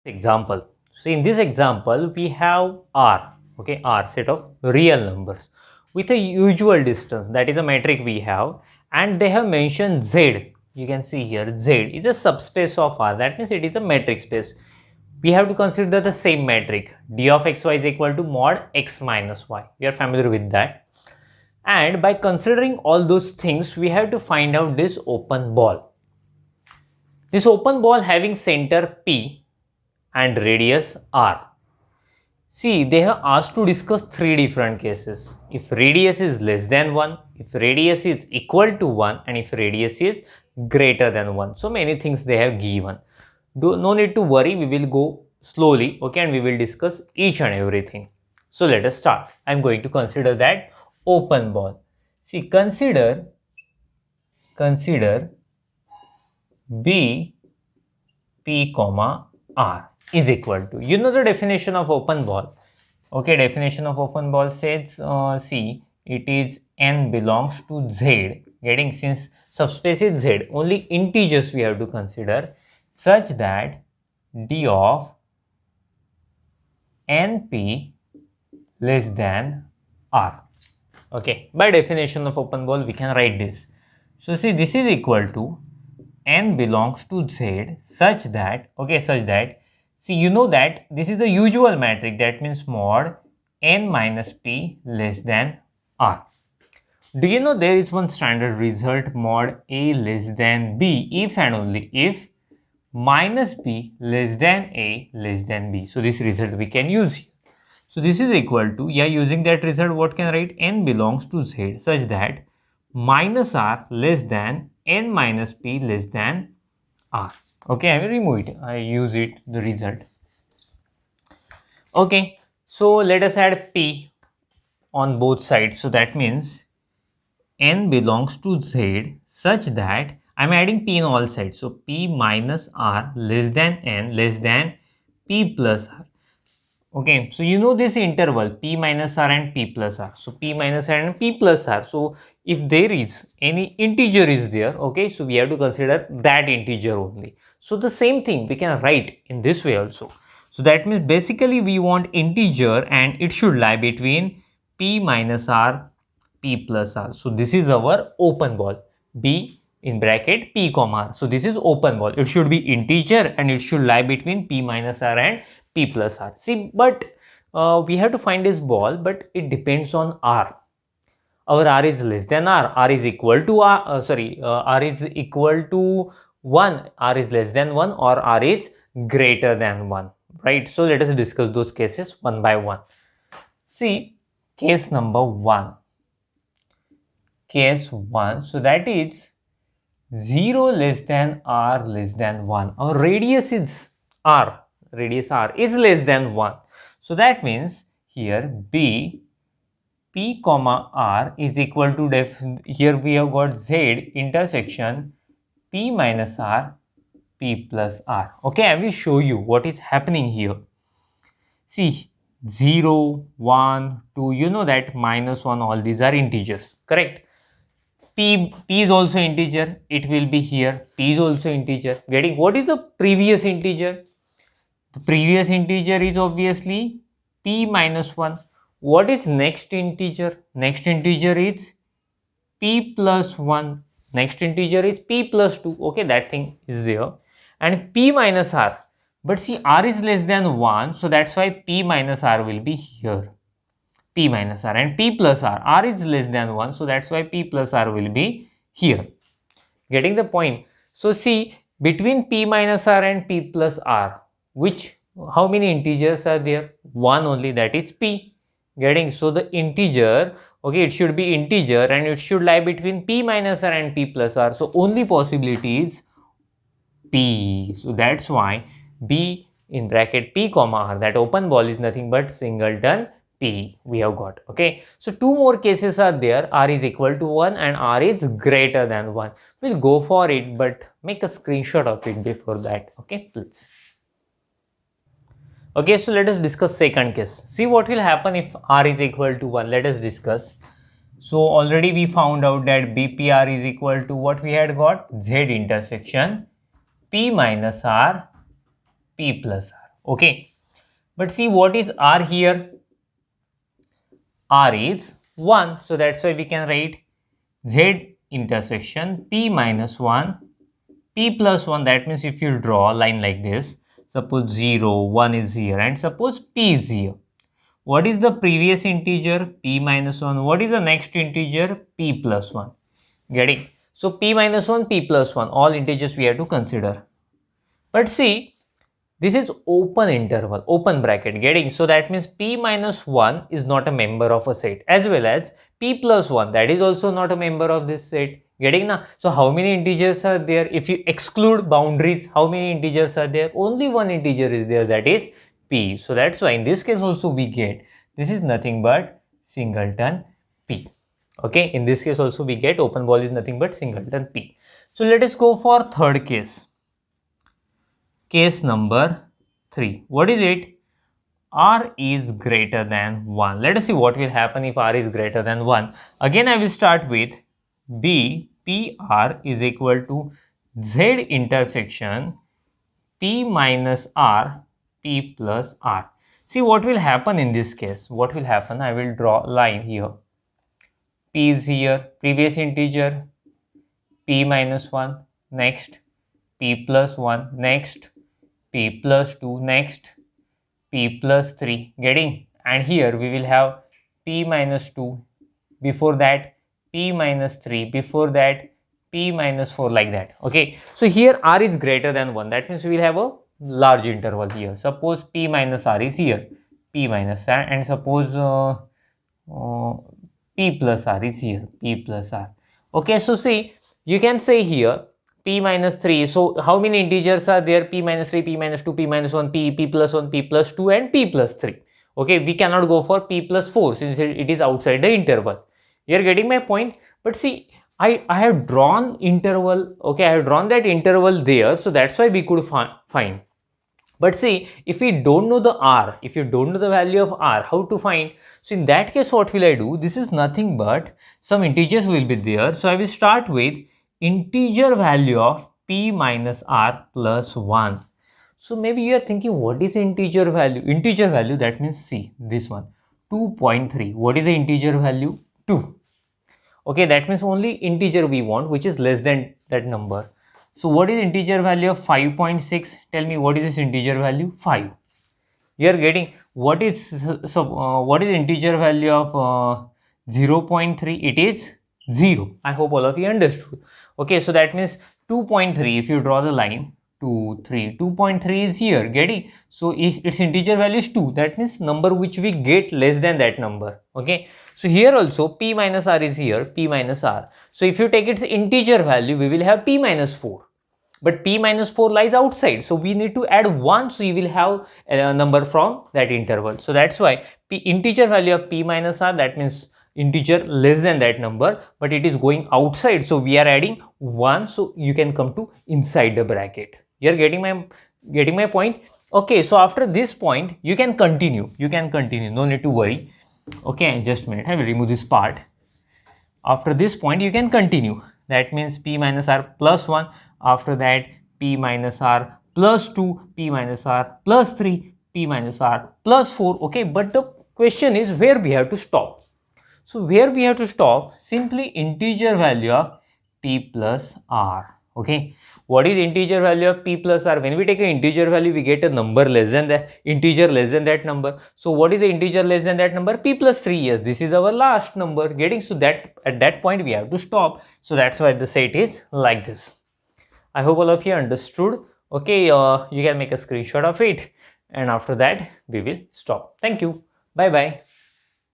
Example. So in this example, we have R, okay, R set of real numbers with a usual distance, that is a metric we have, and they have mentioned Z. You can see here Z is a subspace of R, that means it is a metric space. We have to consider the same metric, d of xy is equal to mod x minus y. We are familiar with that. And by considering all those things, we have to find out this open ball. This open ball having center P and radius r. See, they have asked to discuss three different cases. If radius is less than 1, if radius is equal to 1, and if radius is greater than 1. So many things they have given. No need to worry, we will go slowly, okay, and we will discuss each and everything. So let us start. I am going to consider that open ball. See, consider B, P, comma, R is equal to, you know the definition of open ball. Okay, definition of open ball says, see, it is n belongs to Z, getting, since subspace is Z, only integers we have to consider, such that d of np less than r. Okay, by definition of open ball we can write this. So see, this is equal to n belongs to Z such that, okay, such that, see, you know that this is the usual metric, that means mod n minus p less than r. Do you know there is one standard result, mod a less than b if and only if minus b less than a less than b. So this result we can use here. So this is equal to, yeah, using that result, what can I write? N belongs to Z such that minus r less than n minus p less than r. Okay, I will remove it. I use it, the result. Okay, so let us add p on both sides. So that means n belongs to Z such that I am adding p in all sides. So p minus r less than n less than p plus r. Okay, so you know this interval p minus r and p plus r. So p minus r and p plus r. So if there is any integer is there, okay, so we have to consider that integer only. So the same thing we can write in this way also. So that means basically we want integer and it should lie between p minus r, p plus r. So this is our open ball, b in bracket p comma r. So this is open ball. It should be integer and it should lie between p minus r and p plus r. See, but we have to find this ball, but it depends on r. Our r is less than r is equal to r, r is equal to 1, r is less than 1, or r is greater than 1, right? So let us discuss those cases one by one. See, case number 1. Case 1, so that is 0 less than r less than 1. Our radius is r. Radius r is less than 1. So that means here b p comma r is equal to, here we have got Z intersection p minus r, p plus r. Okay, I will show you what is happening here. See, 0, 1, 2, you know that minus 1, all these are integers, correct? P is also integer, it will be here, p is also integer. Getting, what is the previous integer? The previous integer is obviously p minus 1. What is next integer? Next integer is p plus 1. Next integer is p plus 2. Okay, that thing is there. And p minus r. But see, r is less than 1. So that's why p minus r will be here. P minus r and p plus r. R is less than 1. So that's why p plus r will be here. Getting the point? So see, between p minus r and p plus r, how many integers are there? One only, that is p. Getting, so the integer, okay, it should be integer and it should lie between p minus r and p plus r. So only possibility is p. So that's why b in bracket p comma r, that open ball is nothing but singleton p we have got. Okay, so two more cases are there, r is equal to 1 and r is greater than 1. We'll go for it, but make a screenshot of it before that. Okay, please. Okay, so let us discuss second case. See what will happen if r is equal to 1. Let us discuss. So already we found out that BPR is equal to what we had got, Z intersection P minus R, P plus R. Okay, but see what is r here? R is 1, so that's why we can write z intersection p minus 1 p plus 1. That means if you draw a line like this, suppose 0 1 is here and suppose p is here. What is the previous integer? P minus 1. What is the next integer? P plus 1. Getting? So p minus 1, p plus 1, all integers we have to consider. But see, this is open interval, open bracket. Getting? So that means p minus 1 is not a member of a set, as well as p plus 1, that is also not a member of this set. Getting now? So how many integers are there? If you exclude boundaries, how many integers are there? Only one integer is there, that is p. So that's why in this case also we get, this is nothing but singleton p. Okay, in this case also we get open ball is nothing but singleton p. So let us go for third case. Case number 3. What is it? R is greater than 1. Let us see what will happen if R is greater than 1. Again, I will start with B, PR is equal to Z intersection P minus R, P plus R. See what will happen in this case. What will happen? I will draw a line here. P is here, previous integer, P minus 1, next, P plus 1, next, P plus 2, next, P plus 3. Getting? And here we will have P minus 2, before that P minus 3, before that P minus 4, like that. Okay, so here R is greater than 1, that means we will have a large interval here. Suppose P minus R is here, P minus R, and suppose P plus R is here, P plus R. Okay, so see, you can say here P minus 3. So how many integers are there? P minus 3, P minus 2, P minus 1, P plus 1, P plus 2 and P plus 3. Okay, we cannot go for P plus 4 since it is outside the interval. You are getting my point? But see, I have drawn interval. Okay, I have drawn that interval there. So that's why we could find. But see, if we don't know the R, if you don't know the value of R, how to find? So in that case, what will I do? This is nothing but some integers will be there. So I will start with integer value of P minus R plus 1. So maybe you are thinking, what is integer value? Integer value, that means see, this one, 2.3. What is the integer value? 2. Okay, that means only integer we want, which is less than that number. So what is integer value of 5.6? Tell me, what is this integer value? 5. You are getting what is what is integer value of 0.3? It is 0. I hope all of you understood. Okay, so that means 2.3. If you draw the line 2, 3, 2.3 is here. Getting? So if its integer value is 2, that means number which we get less than that number. Okay. So here also P minus R is here, P minus R. So if you take its integer value, we will have P minus 4. But P minus 4 lies outside. So we need to add 1. So you will have a number from that interval. So that's why integer value of P minus R, that means integer less than that number, but it is going outside. So we are adding 1. So you can come to inside the bracket. You are getting my point? Okay, so after this point, you can continue. No need to worry. Okay, just a minute. I will remove this part. After this point, you can continue. That means P minus R plus 1. After that, P minus R plus 2, P minus R plus 3, P minus R plus 4. Okay, but the question is where we have to stop. So where we have to stop, simply integer value of P plus R. Okay, what is integer value of P plus R? When we take an integer value, we get a number less than that, integer less than that number. So what is the integer less than that number? P plus 3. Yes, this is our last number. Getting? So that at that point we have to stop. So that's why the set is like this. I hope all of you understood. Okay, you can make a screenshot of it, and after that we will stop. Thank you. Bye bye.